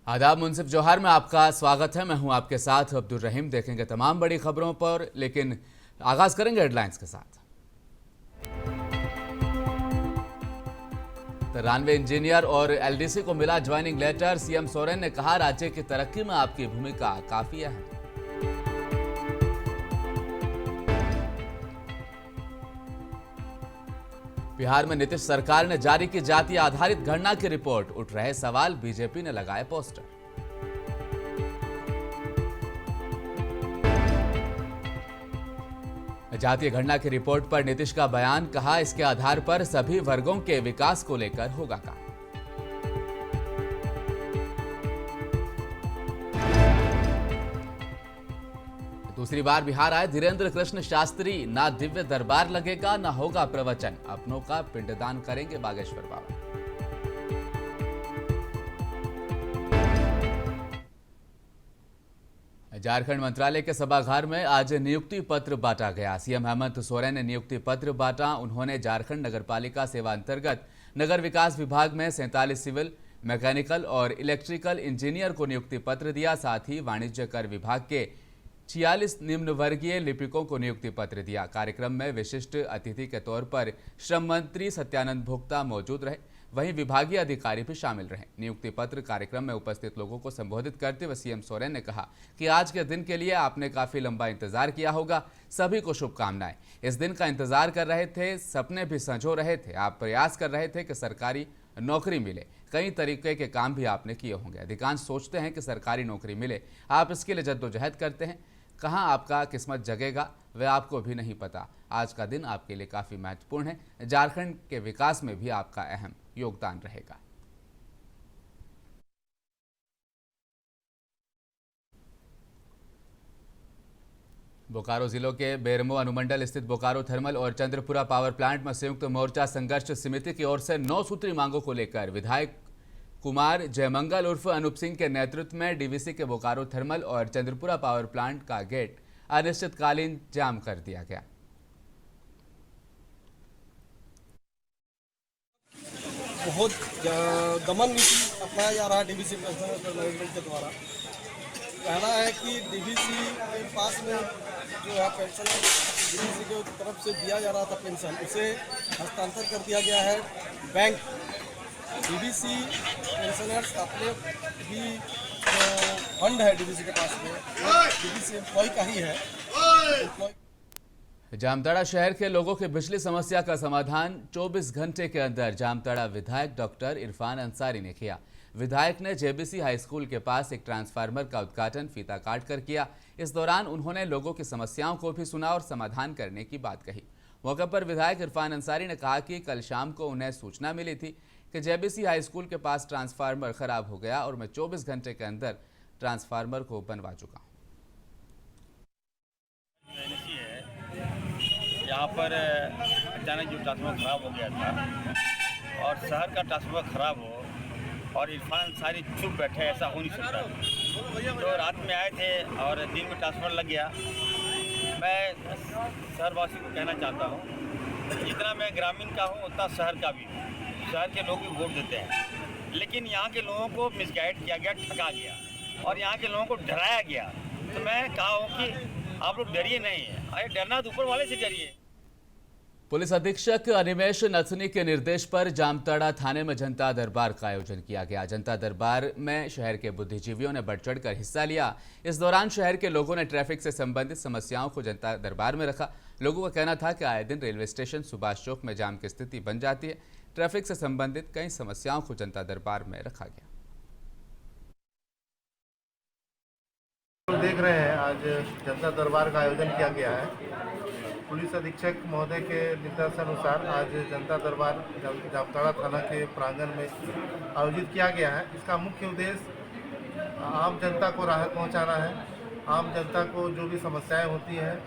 आदाब, मुंसिफ जौहर में आपका स्वागत है। मैं हूं आपके साथ अब्दुल रहीम। देखेंगे तमाम बड़ी खबरों पर, लेकिन आगाज करेंगे हेडलाइंस के साथ। रानवे इंजीनियर और एलडीसी को मिला ज्वाइनिंग लेटर। सीएम सोरेन ने कहा, राज्य की तरक्की में आपकी भूमिका काफी अहम। बिहार में नीतीश सरकार ने जारी की जाति आधारित गणना की रिपोर्ट। उठ रहे सवाल, बीजेपी ने लगाए पोस्टर। जातीय गणना की रिपोर्ट पर नीतीश का बयान। कहा, इसके आधार पर सभी वर्गों के विकास को लेकर होगा काम। दूसरी बार बिहार आए धीरेन्द्र कृष्ण शास्त्री। ना दिव्य दरबार लगेगा, ना होगा प्रवचन। अपनों का पिंडदान करेंगे बागेश्वर बाबा। झारखंड मंत्रालय के सभागार में आज नियुक्ति पत्र बांटा गया। सीएम हेमंत सोरेन ने नियुक्ति पत्र बांटा। उन्होंने झारखंड नगरपालिका सेवा अंतर्गत नगर विकास विभाग में 47 सिविल, मैकेनिकल और इलेक्ट्रिकल इंजीनियर को नियुक्ति पत्र दिया। साथ ही वाणिज्य कर विभाग के 46 निम्न वर्गीय लिपिकों को नियुक्ति पत्र दिया। कार्यक्रम में विशिष्ट अतिथि के तौर पर श्रम मंत्री सत्यानंद भोक्ता मौजूद रहे, वहीं विभागीय अधिकारी भी शामिल रहे। नियुक्ति पत्र कार्यक्रम में उपस्थित लोगों को संबोधित करते हुए सीएम सोरेन ने कहा कि आज के दिन के लिए आपने काफी लंबा इंतजार किया होगा। सभी को शुभकामनाएं। इस दिन का इंतजार कर रहे थे, सपने भी संजो रहे थे, आप प्रयास कर रहे थे कि सरकारी नौकरी मिले। कई तरीके के काम भी आपने किए होंगे। अधिकांश सोचते हैं कि सरकारी नौकरी मिले, आप इसके लिए जद्दोजहद करते हैं। कहाँ आपका किस्मत जगेगा वह आपको भी नहीं पता। आज का दिन आपके लिए काफी महत्वपूर्ण है। झारखंड के विकास में भी आपका अहम योगदान रहेगा। बोकारो जिलों के बेरमो अनुमंडल स्थित बोकारो थर्मल और चंद्रपुरा पावर प्लांट में संयुक्त मोर्चा संघर्ष समिति की ओर से 9 सूत्री मांगों को लेकर विधायक कुमार जयमंगल उर्फ अनूप सिंह के नेतृत्व में डीवीसी के बोकारो थर्मल और चंद्रपुरा पावर प्लांट का गेट अनिश्चितकालीन जाम कर दिया गया। बहुत दमन नीति अपनाया जा रहा है डीवीसी मैनेजमेंट के द्वारा। कहना है कि डीवीसी के पास में जो है पेंशन डीवीसी की तरफ से दिया जा रहा था पेंशन, उसे हस्तांतर कर दिया गया है बैंक। डीवीसी पेंशनर्स अपने भी फंड है डीवीसी के पास में, डीवीसी एम्प्लॉय का ही है। जामताड़ा शहर के लोगों की बिजली समस्या का समाधान 24 घंटे के अंदर जामताड़ा विधायक डॉक्टर इरफान अंसारी ने किया। विधायक ने जेबीसी हाई स्कूल के पास एक ट्रांसफार्मर का उद्घाटन फीता काट कर किया। इस दौरान उन्होंने लोगों की समस्याओं को भी सुना और समाधान करने की बात कही। मौके पर विधायक इरफान अंसारी ने कहा कि कल शाम को उन्हें सूचना मिली थी कि जेबीसी हाई स्कूल के पास ट्रांसफार्मर खराब हो गया और मैं 24 घंटे के अंदर ट्रांसफार्मर को बनवा चुका हूँ। यहाँ पर अचानक जो ट्रांसफार्मर ख़राब हो गया था और शहर का ट्रांसफार्मर ख़राब हो और इरफान अंसारी चुप बैठे, ऐसा हो नहीं सकता। तो रात में आए थे और दिन में ट्रांसफार्मर लग गया। मैं शहरवासी को कहना चाहता हूँ, जितना मैं ग्रामीण का हूँ उतना शहर का भी हूँ। शहर के लोग भी वोट देते हैं, लेकिन यहाँ के लोगों को मिसगाइड किया गया, ठगा गया और यहाँ के लोगों को डराया गया। तो मैं कहा हूँ कि आप लोग डरिए नहीं, अरे डरना तो ऊपर वाले से डरिए। पुलिस अधीक्षक अनिमेश नथनी के निर्देश पर जामताड़ा थाने में जनता दरबार का आयोजन किया गया। जनता दरबार में शहर के बुद्धिजीवियों ने बढ़ चढ़कर हिस्सा लिया। इस दौरान शहर के लोगों ने ट्रैफिक से संबंधित समस्याओं को जनता दरबार में रखा। लोगों का कहना था कि आए दिन रेलवे स्टेशन, सुभाष चौक में जाम की स्थिति बन जाती है। ट्रैफिक से संबंधित कई समस्याओं को जनता दरबार में रखा गया। देख रहे हैं, आज जनता दरबार का आयोजन किया गया है। पुलिस अधीक्षक महोदय के निर्देशानुसार आज जनता दरबार जामताड़ा थाना के प्रांगण में आयोजित किया गया है। इसका मुख्य उद्देश्य आम जनता को राहत पहुंचाना है। आम जनता को जो भी समस्याएं होती हैं,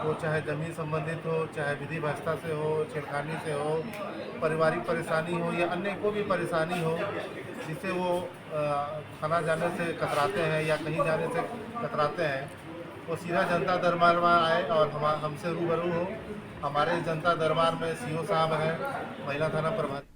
वो चाहे जमीन संबंधित हो, चाहे विधि व्यवस्था से हो, छेड़खानी से हो, पारिवारिक परेशानी हो या अन्य को भी परेशानी हो, जिससे वो थाना जाने से कतराते हैं या कहीं जाने से कतराते हैं, वो सीधा जनता दरबार में आए और हमसे रूबरू हो। हमारे जनता दरबार में सीओ साहब हैं, महिला थाना प्रभारी।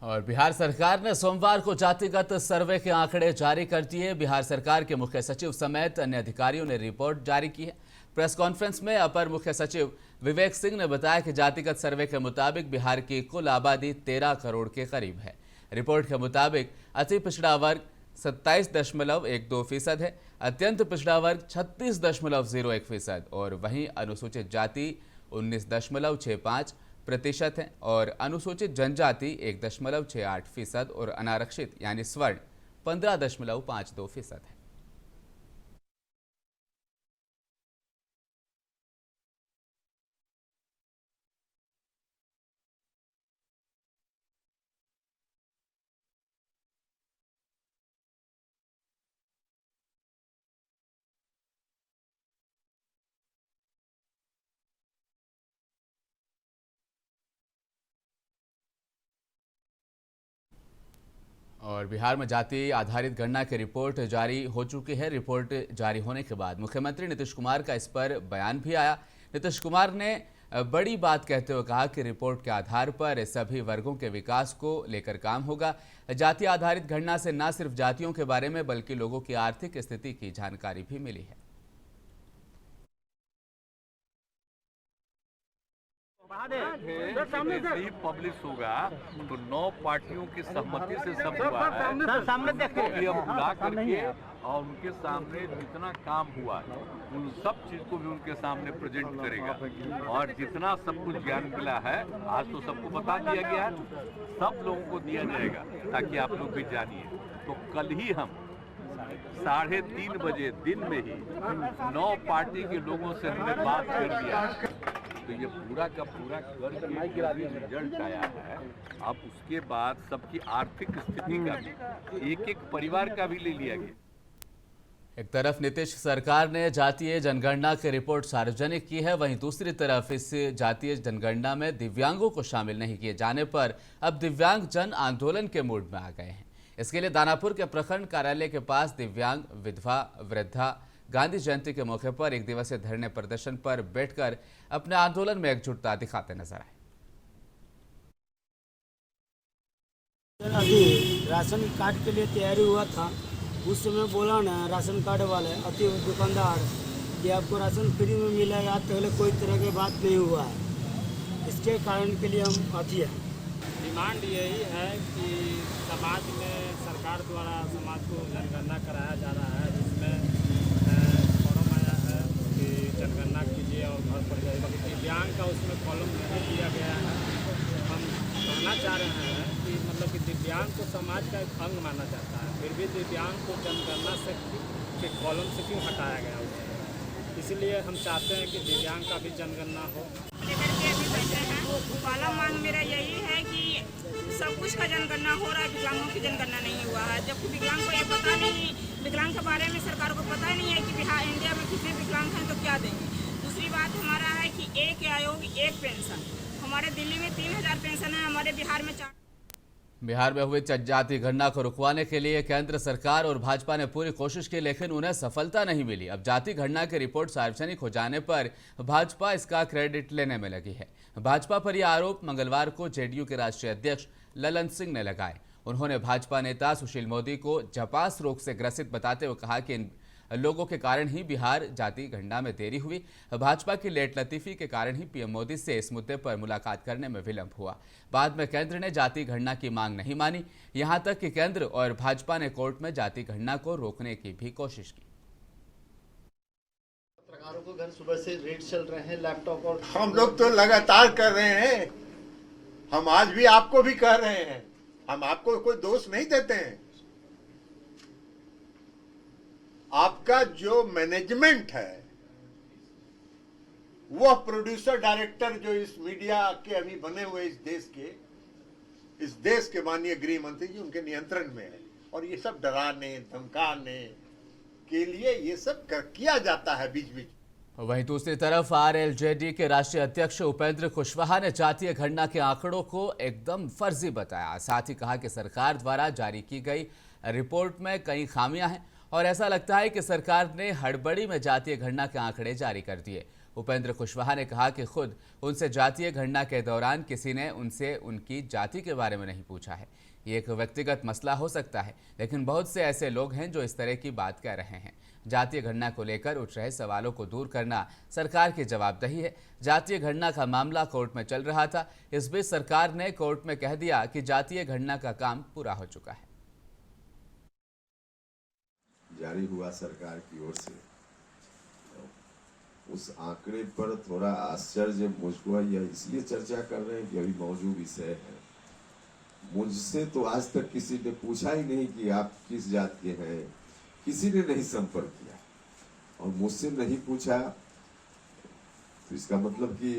और बिहार सरकार ने सोमवार को जातिगत सर्वे के आंकड़े जारी कर दिए। बिहार सरकार के मुख्य सचिव समेत अन्य अधिकारियों ने रिपोर्ट जारी की है। प्रेस कॉन्फ्रेंस में अपर मुख्य सचिव विवेक सिंह ने बताया कि जातिगत सर्वे के मुताबिक बिहार की कुल आबादी 13 करोड़ के करीब है। रिपोर्ट के मुताबिक अति पिछड़ा वर्ग 27.12% है, अत्यंत पिछड़ा वर्ग 36.01% और वहीं अनुसूचित जाति 19.65% है और अनुसूचित जनजाति 1.68% और अनारक्षित यानी स्वर्ण 15.52% है। और बिहार में जाति आधारित गणना की रिपोर्ट जारी हो चुकी है। रिपोर्ट जारी होने के बाद मुख्यमंत्री नीतीश कुमार का इस पर बयान भी आया। नीतीश कुमार ने बड़ी बात कहते हुए कहा कि रिपोर्ट के आधार पर सभी वर्गों के विकास को लेकर काम होगा। जाति आधारित गणना से न सिर्फ जातियों के बारे में बल्कि लोगों की आर्थिक स्थिति की जानकारी भी मिली है। जैसे ही पब्लिश होगा तो 9 पार्टियों की सहमति से सब हुआ है। तो भी हम बुला करके और उनके सामने जितना काम हुआ है उन सब चीज को भी उनके सामने प्रेजेंट करेगा और जितना सब कुछ ज्ञान मिला है आज तो सबको बता दिया गया है, सब लोगों को दिया जाएगा ताकि आप लोग भी जानिए। तो कल ही हम 3:30 बजे दिन में ही 9 पार्टी के लोगों से हमने बात कर लिया। तो ये पूरा का पूरा करके रिजल्ट आया है। अब उसके बाद सबकी आर्थिक स्थिति का भी एक परिवार का भी ले लिया गया। एक तरफ नीतीश सरकार ने जातीय जनगणना की रिपोर्ट सार्वजनिक की है, वहीं दूसरी तरफ इस जातीय जनगणना में दिव्यांगों को शामिल नहीं किए जाने पर अब दिव्यांग जन आंदोलन के मूड में आ गए हैं। इसके लिए दानापुर के प्रखंड कार्यालय के पास दिव्यांग, विधवा, वृद्धा गांधी जयंती के मौके पर एक दिवसीय धरने प्रदर्शन पर बैठकर अपने आंदोलन में एकजुटता दिखाते नजर आए। अभी राशन कार्ड के लिए तैयारी हुआ था, उस समय बोला ना राशन कार्ड वाले अति दुकानदार कि आपको राशन फ्री में मिलेगा, पहले कोई तरह की बात नहीं हुआ है। इसके कारण के लिए हम अति हैं। डिमांड यही है कि समाज में सरकार द्वारा समाज को जनगणना कराया जा रहा है, जिसमें फॉर्म आया है कि जनगणना कीजिए और घर पर जाइए। दिव्यांग का उसमें कॉलम नहीं दिया गया है। हम कहना चाह रहे हैं कि मतलब कि दिव्यांग को समाज का एक अंग माना जाता है, फिर भी दिव्यांग को जनगणना से के कॉलम से क्यों हटाया गया उससे? इसलिए हम चाहते हैं कि दिव्यांग का भी जनगणना हो। लेकर के अभी बैठे हैं। पहला मांग मेरा यही है कि सब कुछ का जनगणना हो रहा है, विकलांगों की जनगणना नहीं हुआ है। जबकि विकलांग को ये पता नहीं, विकलांग के बारे में सरकार को पता नहीं है कि बिहार इंडिया में कितने विकलांग हैं तो क्या देंगे। दूसरी बात हमारा है कि एक आयोग एक पेंशन। हमारे दिल्ली में 3000 पेंशन है, हमारे बिहार में 4। बिहार में हुई जाति गणना को रुकवाने के लिए केंद्र सरकार और भाजपा ने पूरी कोशिश की, लेकिन उन्हें सफलता नहीं मिली। अब जाति गणना की रिपोर्ट सार्वजनिक हो जाने पर भाजपा इसका क्रेडिट लेने में लगी है। भाजपा पर यह आरोप मंगलवार को जेडीयू के राष्ट्रीय अध्यक्ष ललन सिंह ने लगाए। उन्होंने भाजपा नेता सुशील मोदी को जपास रोग से ग्रसित बताते हुए कहा कि इन लोगों के कारण ही बिहार जाति गणना में देरी हुई। भाजपा की लेट लतीफी के कारण ही पीएम मोदी से इस मुद्दे पर मुलाकात करने में विलंब हुआ। बाद में केंद्र ने जाति गणना की मांग नहीं मानी, यहां तक कि केंद्र और भाजपा ने कोर्ट में जाति गणना को रोकने की भी कोशिश की। पत्रकारों को घर सुबह से रेड चल रहे हैं, लैपटॉप और हम लोग तो लगातार कर रहे हैं। हम आज भी आपको भी कह रहे हैं, हम आपको कोई दोष नहीं देते हैं। आपका जो मैनेजमेंट है, वह प्रोड्यूसर डायरेक्टर जो इस मीडिया के अभी बने हुए इस देश के माननीय गृह मंत्री जी उनके नियंत्रण में है। और ये सब डराने धमकाने के लिए ये सब किया जाता है बीच बीच। वहीं दूसरी तरफ आरएलजेडी के राष्ट्रीय अध्यक्ष उपेंद्र कुशवाहा ने जातीय गणना के आंकड़ों को एकदम फर्जी बताया। साथ ही कहा कि सरकार द्वारा जारी की गई रिपोर्ट में कई खामियां हैं और ऐसा लगता है कि सरकार ने हड़बड़ी में जातीय गणना के आंकड़े जारी कर दिए। उपेंद्र कुशवाहा ने कहा कि खुद उनसे जातीय गणना के दौरान किसी ने उनसे उनकी जाति के बारे में नहीं पूछा है। ये एक व्यक्तिगत मसला हो सकता है, लेकिन बहुत से ऐसे लोग हैं जो इस तरह की बात कह रहे हैं। जातीय गणना को लेकर उठ रहे सवालों को दूर करना सरकार की जवाबदेही है। जातीय गणना का मामला कोर्ट में चल रहा था। इस बीच सरकार ने कोर्ट में कह दिया कि जातीय गणना का काम पूरा हो चुका है। जारी हुआ सरकार की ओर से, उस आंकड़े पर थोड़ा आश्चर्य मुझको है। यह इसलिए चर्चा कर रहे हैं कि अभी मौजूद विषय है। मुझसे तो आज तक किसी ने पूछा ही नहीं कि आप किस जात के हैं, किसी ने नहीं संपर्क किया और मुझसे नहीं पूछा, तो इसका मतलब कि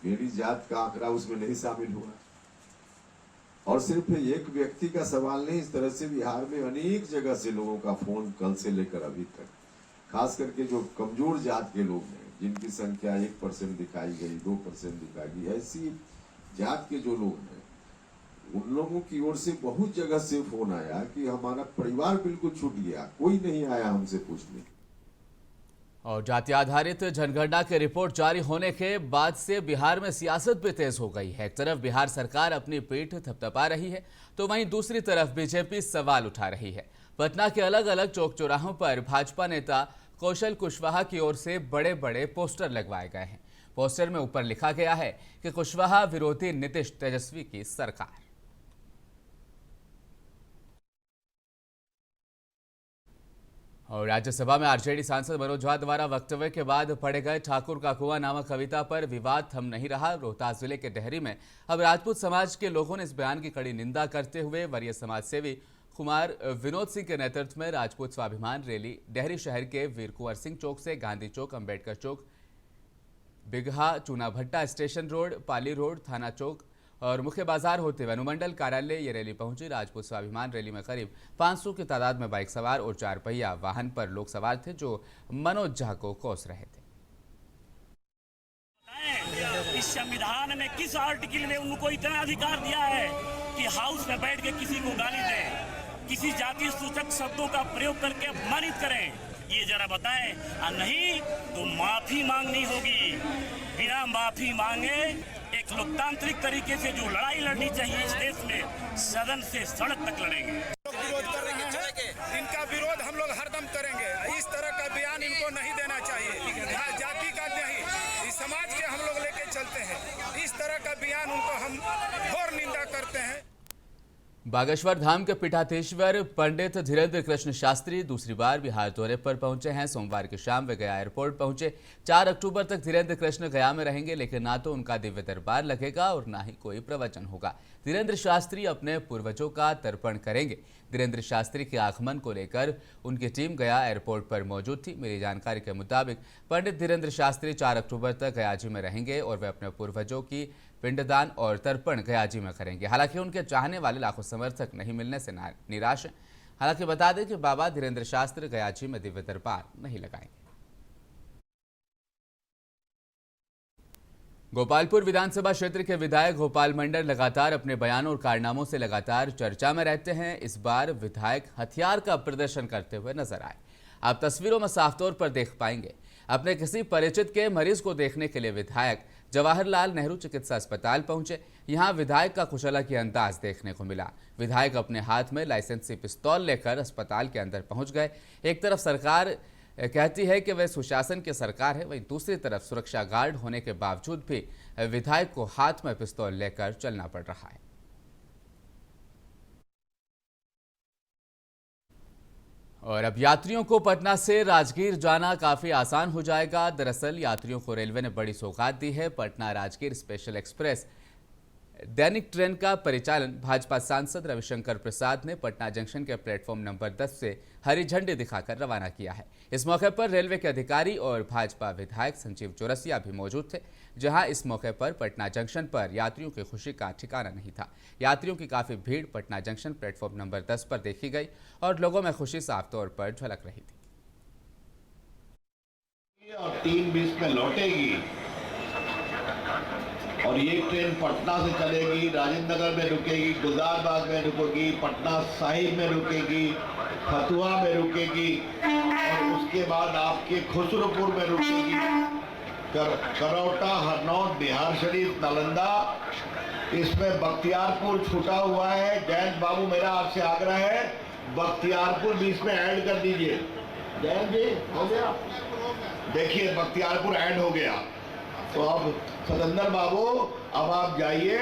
मेरी जात का आंकड़ा उसमें नहीं शामिल हुआ। और सिर्फ एक व्यक्ति का सवाल नहीं, इस तरह से बिहार में अनेक जगह से लोगों का फोन कल से लेकर अभी तक, खास करके जो कमजोर जात के लोग हैं, जिनकी संख्या 1% दिखाई गई, 2% दिखाई गई, ऐसी जात के जो लोग हैं, उन लोगों की ओर से बहुत जगह से फोन आया कि हमारा परिवार बिल्कुल छूट गया, कोई नहीं आया हमसे पूछने। और जाति आधारित जनगणना की रिपोर्ट जारी होने के बाद से बिहार में सियासत भी तेज हो गई है। एक तरफ बिहार सरकार अपनी पीठ थपथपा रही है, तो वहीं दूसरी तरफ बीजेपी सवाल उठा रही है। पटना के अलग अलग चौक चौराहों पर भाजपा नेता कौशल कुशवाहा की ओर से बड़े बड़े पोस्टर लगवाए गए हैं। पोस्टर में ऊपर लिखा गया है कि कुशवाहा विरोधी नीतीश तेजस्वी की सरकार। और राज्यसभा में आरजेडी सांसद मनोज झा द्वारा वक्तव्य के बाद पढ़े गए ठाकुर का कुआं नामक कविता पर विवाद थम नहीं रहा। रोहतास जिले के डेहरी में अब राजपूत समाज के लोगों ने इस बयान की कड़ी निंदा करते हुए वरीय समाजसेवी कुमार विनोद सिंह के नेतृत्व में राजपूत स्वाभिमान रैली डेहरी शहर के वीर कुंवर सिंह चौक से गांधी चौक, अंबेडकर चौक, बिगहा, चूनाभट्टा स्टेशन रोड, पाली रोड, थाना चौक और मुख्य बाजार होते हुए अनुमंडल कार्यालय ये रैली पहुंची। राजपूत स्वाभिमान रैली में करीब 500 की तादाद में बाइक सवार और 4 पहिया वाहन पर लोग सवार थे, जो मनोज झा को कोस रहे थे। इस संविधान में किस आर्टिकल में उनको इतना अधिकार दिया है कि हाउस में बैठ के किसी को गाली दें, किसी जातीय सूचक शब्दों का प्रयोग करके अपमानित करें? ये जरा बताएं। और नहीं तो माफी मांगनी होगी। बिना माफी मांगे एक लोकतांत्रिक तरीके से जो लड़ाई लड़नी चाहिए इस देश में, सदन से सड़क तक लड़ेंगे। विरोध कर रहे हैं, इनका विरोध हम लोग हरदम करेंगे। इस तरह का बयान इनको नहीं देना चाहिए। यहाँ जाति का नहीं, इस समाज के हम लोग लेके चलते हैं। इस तरह का बयान उनको हम घोर निंदा करते हैं। बागेश्वर धाम के पीठाधीश्वर पंडित धीरेन्द्र कृष्ण शास्त्री दूसरी बार बिहार दौरे पर पहुंचे हैं। सोमवार की शाम वे गया एयरपोर्ट पहुंचे। 4 अक्टूबर तक धीरेन्द्र कृष्ण गया में रहेंगे, लेकिन ना तो उनका दिव्य दरबार लगेगा और ना ही कोई प्रवचन होगा। धीरेन्द्र शास्त्री अपने पूर्वजों का तर्पण करेंगे। धीरेन्द्र शास्त्री के आगमन को लेकर उनकी टीम गया एयरपोर्ट पर मौजूद थी। मिली जानकारी के मुताबिक पंडित धीरेन्द्र शास्त्री 4 अक्टूबर तक गयाजी में रहेंगे और वे अपने पूर्वजों की पिंडदान और तर्पण गयाजी में करेंगे। हालांकि उनके चाहने वाले लाखों समर्थक नहीं मिलने से निराश हैं। हालांकि बता दें कि बाबा धीरेन्द्र शास्त्री गयाजी में दिव्य दरबार नहीं लगाएंगे। गोपालपुर विधानसभा क्षेत्र के विधायक गोपाल मंडल लगातार अपने बयानों और कारनामों से लगातार चर्चा में रहते हैं। इस बार विधायक हथियार का प्रदर्शन करते हुए नजर आए। आप तस्वीरों में साफ तौर पर देख पाएंगे। अपने किसी परिचित के मरीज को देखने के लिए विधायक जवाहरलाल नेहरू चिकित्सा अस्पताल पहुंचे। यहां विधायक का कुशला की अंदाज देखने को मिला। विधायक अपने हाथ में लाइसेंसी पिस्तौल लेकर अस्पताल के अंदर पहुंच गए। एक तरफ सरकार कहती है कि वह सुशासन की सरकार है, वहीं दूसरी तरफ सुरक्षा गार्ड होने के बावजूद भी विधायक को हाथ में पिस्तौल लेकर चलना पड़ रहा है। और अब यात्रियों को पटना से राजगीर जाना काफी आसान हो जाएगा। दरअसल यात्रियों को रेलवे ने बड़ी सौगात दी है। पटना राजगीर स्पेशल एक्सप्रेस दैनिक ट्रेन का परिचालन भाजपा सांसद रविशंकर प्रसाद ने पटना जंक्शन के प्लेटफॉर्म नंबर 10 से हरी झंडी दिखाकर रवाना किया है। इस मौके पर रेलवे के अधिकारी और भाजपा विधायक संजीव चौरसिया भी मौजूद थे। जहां इस मौके पर पटना जंक्शन पर यात्रियों की खुशी का ठिकाना नहीं था। यात्रियों की काफी भीड़ पटना जंक्शन प्लेटफॉर्म नंबर 10 पर देखी गई और लोगों में खुशी साफ तौर पर झलक रही थी। और 3:20 में लौटेगी और ये ट्रेन पटना से चलेगी, राजेंद्र नगर में रुकेगी, गुलदारबाग में रुकेगी, पटना साहिब में रुकेगी, फतुहा में रुकेगी और उसके बाद आपके खुसरोपुर में रुकेगी। करौटा, हरनौत, बिहार शरीफ, नालंदा, इसमें बख्तियारपुर छूटा हुआ है। जयंत बाबू, मेरा आपसे आग्रह है बख्तियारपुर भी इसमें ऐड कर दीजिए। जयंत जी, हो गया? देखिए बख्तियारपुर ऐड हो गया। तो अब सतेंद्र बाबू, अब आप जाइए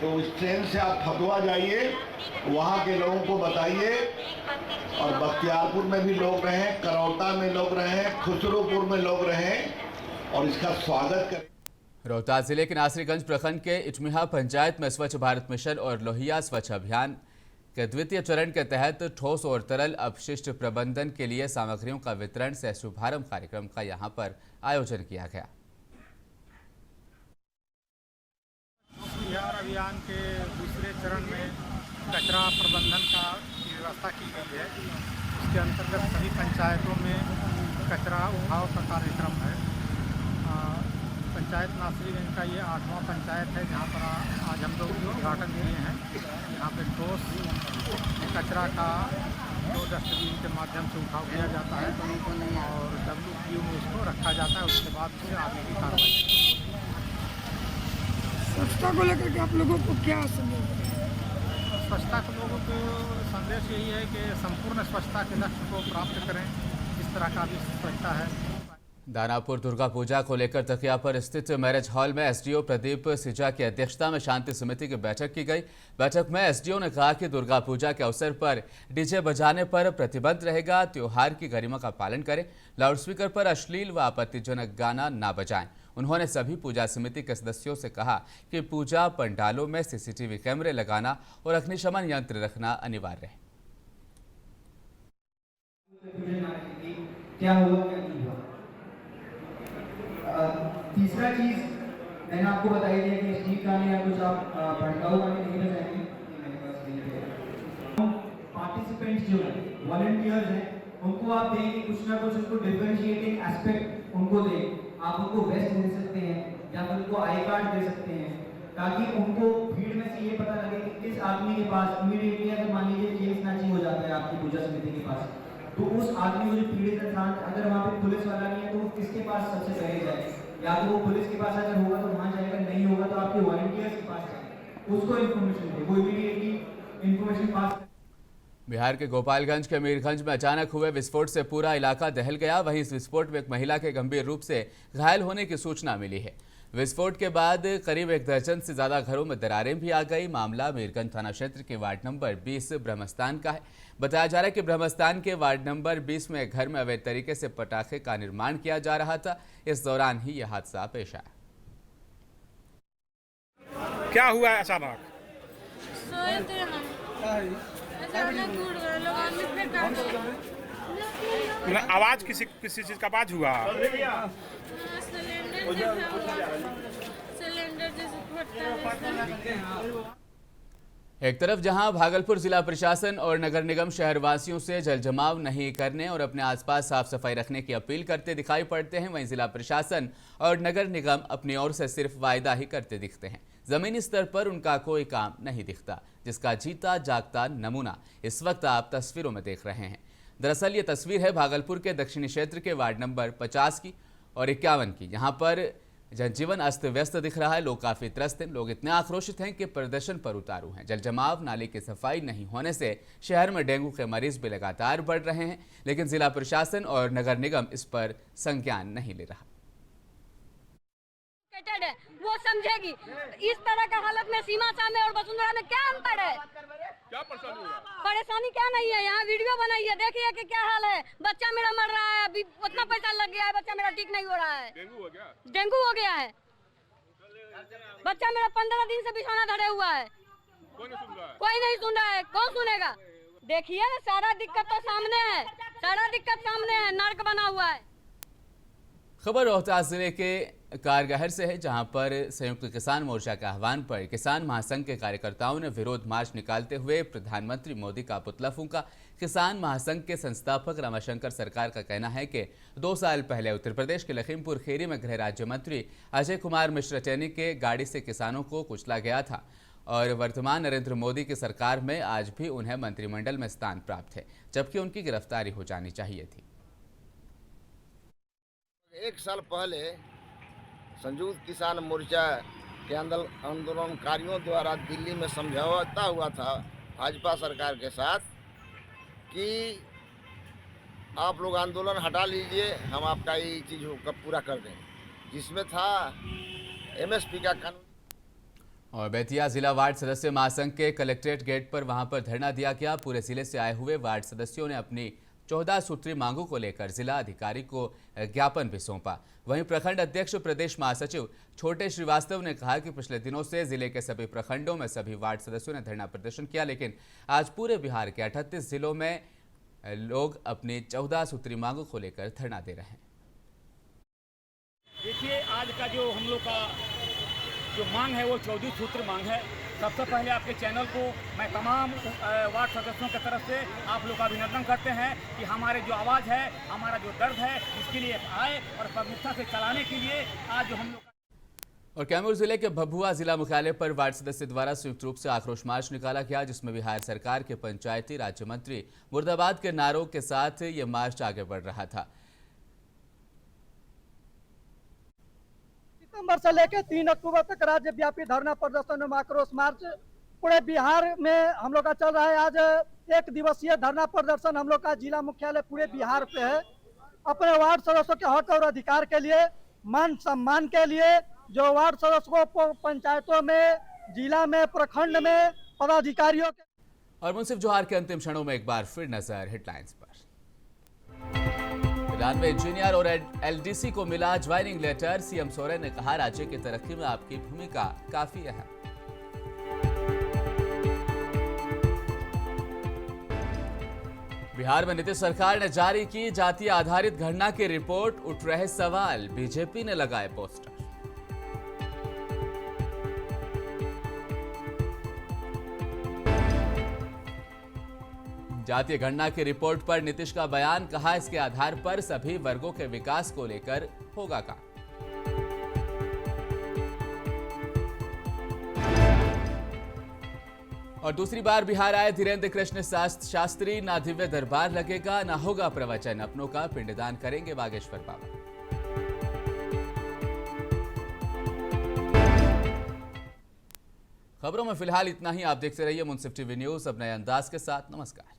तो उस ट्रेन से आप फतवा जाइए, वहाँ के लोगों को बताइए, और बख्तियारपुर में भी लोग रहें, करौटा में लोग रहें, खुसरोपुर में लोग रहें और इसका स्वागत करें। रोहतास जिले के नासरीगंज प्रखंड के इटमिहा पंचायत में स्वच्छ भारत मिशन और लोहिया स्वच्छ अभियान के द्वितीय चरण के तहत ठोस और तरल अपशिष्ट प्रबंधन के लिए सामग्रियों का वितरण से शुभारंभ कार्यक्रम का यहां पर आयोजन किया गया। बिहार अभियान के दूसरे चरण में कचरा प्रबंधन का व्यवस्था की गई है। इसके अंतर्गत सभी पंचायतों में कचरा उठाव का कार्यक्रम है। पंचायत नासरीगंज का ये 8वां पंचायत है जहाँ पर आज हम लोग उद्घाटन किए हैं। यहाँ पे ठोस कचरा का 2 डस्टबिन के माध्यम से उठाव किया जाता है और WPU में उसको रखा जाता है। उसके बाद फिर आगे की कार्रवाई। स्वच्छता को लेकर के आप लोगों को क्या संदेश? स्वच्छता के लोगों को संदेश यही है कि संपूर्ण स्वच्छता के लक्ष्य को प्राप्त करें। इस तरह का भी स्वच्छता है। दानापुर दुर्गा पूजा को लेकर तकिया पर स्थित मैरिज हॉल में एसडीओ प्रदीप सिजा की अध्यक्षता में शांति समिति की बैठक की गई। बैठक में एसडीओ ने कहा कि दुर्गा पूजा के अवसर पर डीजे बजाने पर प्रतिबंध रहेगा। त्योहार की गरिमा का पालन करें। लाउडस्पीकर पर अश्लील व आपत्तिजनक गाना ना बजाएं। उन्होंने सभी पूजा समिति के सदस्यों से कहा कि पूजा पंडालों में सीसीटीवी कैमरे लगाना और अग्निशमन यंत्र रखना अनिवार्य है। क्या हुआ क्या नहीं हुआ। तीसरा चीज मैंने आपको बताई है कि स्टीक गाने या कुछ आप भड़काऊ गाने नहीं बजाएंगे। पार्टिसिपेंट्स जो है वॉलंटियर्स हैं उनको आप देंगे कुछ ना कुछ उनको डिफरेंशिएटिंग एस्पेक्ट उनको दें। आप उनको वेस्ट दे सकते हैं या फिर उनको आई कार्ड दे सकते हैं ताकि उनको भीड़ में से ये पता लगे कि किस आदमी के पास इमीडिएटली अगर मान लीजिए चेन स्नैचिंग हो जाता है आपकी पूजा समिति के पास, तो उस आदमी को जो पीड़ित इंसान अगर वहाँ पे पुलिस वाला नहीं है तो किसके पास सबसे पहले जाए। या तो वो पुलिस के पास अगर होगा तो वहाँ जाएगा, नहीं होगा तो आपके वॉलंटियर्स के पास जाएगा, उसको इन्फॉर्मेशन दे, वो इमीडिएटली इन्फॉर्मेशन पास। बिहार के गोपालगंज के मीरगंज में अचानक हुए विस्फोट से पूरा इलाका दहल गया। वहीं इस विस्फोट में एक महिला के गंभीर रूप से घायल होने की सूचना मिली है। विस्फोट के बाद करीब 1 दर्जन से ज्यादा घरों में दरारें भी आ गई। मामला मीरगंज थाना क्षेत्र के वार्ड नंबर 20 ब्रह्मस्थान का है। बताया जा रहा है कि ब्रह्मस्थान के वार्ड नंबर 20 में घर में अवैध तरीके से पटाखे का निर्माण किया जा रहा था। इस दौरान ही यह हादसा पेश आया। क्या हुआ अचानक? आवाज किसी चीज का आवाज हुआ? एक तरफ जहां भागलपुर जिला प्रशासन और नगर निगम शहरवासियों से जल जमाव नहीं करने और अपने आसपास साफ सफाई रखने की अपील करते दिखाई पड़ते हैं, वहीं जिला प्रशासन और नगर निगम अपनी ओर से सिर्फ वायदा ही करते दिखते हैं। जमीनी स्तर पर उनका कोई काम नहीं दिखता, जिसका जीता जागता नमूना इस वक्त आप तस्वीरों में देख रहे हैं। दरअसल ये तस्वीर है भागलपुर के दक्षिणी क्षेत्र के वार्ड नंबर 50 की और 51 की। यहाँ पर जनजीवन अस्त व्यस्त दिख रहा है। लोग काफी त्रस्त हैं। लोग इतने आक्रोशित हैं कि प्रदर्शन पर उतारू हैं। जल जमाव, नाले की सफाई नहीं होने से शहर में डेंगू के मरीज भी लगातार बढ़ रहे हैं, लेकिन जिला प्रशासन और नगर निगम इस पर संज्ञान नहीं ले रहा। वो समझेगी इस तरह का हालत में सीमा सामने और वसुंधरा में क्या अंतर है? क्या परेशानी क्या नहीं है? यहाँ वीडियो बनाई है, देखिए कि क्या हाल है। बच्चा मेरा मर रहा है, अभी उतना पैसा लग गया है, बच्चा मेरा ठीक नहीं हो रहा है। डेंगू हो गया है। बच्चा मेरा 15 दिन से बिछौना धरे हुआ है। कोई नहीं सुन रहा है। कौन सुनेगा? देखिए ना, सारा दिक्कत तो सामने है, सारा दिक्कत सामने है, नर्क बना हुआ है। खबर रोहतास जिले के कारगहर से है, जहां पर संयुक्त किसान मोर्चा के आह्वान पर किसान महासंघ के कार्यकर्ताओं ने विरोध मार्च निकालते हुए प्रधानमंत्री मोदी का पुतला फूंका। किसान महासंघ के संस्थापक रमाशंकर सरकार का कहना है कि 2 साल पहले उत्तर प्रदेश के लखीमपुर खीरी में गृह राज्य मंत्री अजय कुमार मिश्र चैनी के गाड़ी से किसानों को कुचला गया था और वर्तमान नरेंद्र मोदी की सरकार में आज भी उन्हें मंत्रिमंडल में स्थान प्राप्त है, जबकि उनकी गिरफ्तारी हो जानी चाहिए थी। 1 साल पहले संयुक्त किसान मोर्चा के आंदोलनकारियों द्वारा दिल्ली में समझौता हुआ था भाजपा सरकार के साथ कि आप लोग आंदोलन हटा लीजिए, हम आपका ये चीज़ पूरा कर देंगे, जिसमें था एमएसपी का कानून। और बेतिया जिला वार्ड सदस्य महासंघ के कलेक्ट्रेट गेट पर वहां पर धरना दिया गया। पूरे जिले से आए हुए वार्ड सदस्यों ने अपनी 14 सूत्री मांगों को लेकर जिला अधिकारी को ज्ञापन भी सौंपा। वहीं प्रखंड अध्यक्ष प्रदेश महासचिव छोटे श्रीवास्तव ने कहा कि पिछले दिनों से जिले के सभी प्रखंडों में सभी वार्ड सदस्यों ने धरना प्रदर्शन किया, लेकिन आज पूरे बिहार के 38 जिलों में लोग अपनी 14 सूत्री मांगों को लेकर धरना दे रहे हैं। देखिए, आज का जो हम लोग का जो मांग है वो 14 सूत्र मांग है। सबसे पहले आपके चैनल को मैं तमाम वार्ड सदस्यों की तरफ से आप लोग का अभिनंदन करते हैं कि हमारे जो आवाज़ है, हमारा जो दर्द है, इसके लिए आए और प्रमुखता से चलाने के लिए आज जो हम लोग। और कैमूर जिले के भभुआ जिला मुख्यालय पर वार्ड सदस्य द्वारा संयुक्त रूप से आक्रोश मार्च निकाला गया, जिसमें बिहार सरकार के पंचायती राज्य मंत्री मुर्दाबाद के नारों के साथ ये मार्च आगे बढ़ रहा था। सितंबर से लेकर 3 अक्टूबर तक राज्यव्यापी धरना प्रदर्शन एवं आक्रोश मार्च पूरे बिहार में हम लोग का चल रहा है। आज 1 दिवसीय धरना प्रदर्शन हम लोग का जिला मुख्यालय पूरे बिहार पे है। अपने वार्ड सदस्यों के हक और अधिकार के लिए, मान सम्मान के लिए, जो वार्ड सदस्यों को पंचायतों में, जिला में, प्रखंड में पदाधिकारियों के। और मुंसिफ जोहार के अंतिम क्षणों में एक बार फिर नजर हेडलाइंस पर। ईरान में इंजीनियर और एलडीसी को मिला ज्वाइनिंग लेटर। सीएम सोरेन ने कहा, राज्य की तरक्की में आपकी भूमिका काफी अहम। बिहार में नीतीश सरकार ने जारी की जातीय आधारित गणना की रिपोर्ट, उठ रहे सवाल, बीजेपी ने लगाए पोस्टर। जातीय गणना की रिपोर्ट पर नीतीश का बयान, कहा इसके आधार पर सभी वर्गों के विकास को लेकर होगा काम। और दूसरी बार बिहार आए धीरेन्द्र कृष्ण शास्त्री, ना दिव्य दरबार लगेगा ना होगा प्रवचन, अपनों का पिंडदान करेंगे बागेश्वर बाबा। खबरों में फिलहाल इतना ही। आप देखते रहिए मुंसिफ टीवी न्यूज, अब नए अंदाज के साथ। नमस्कार।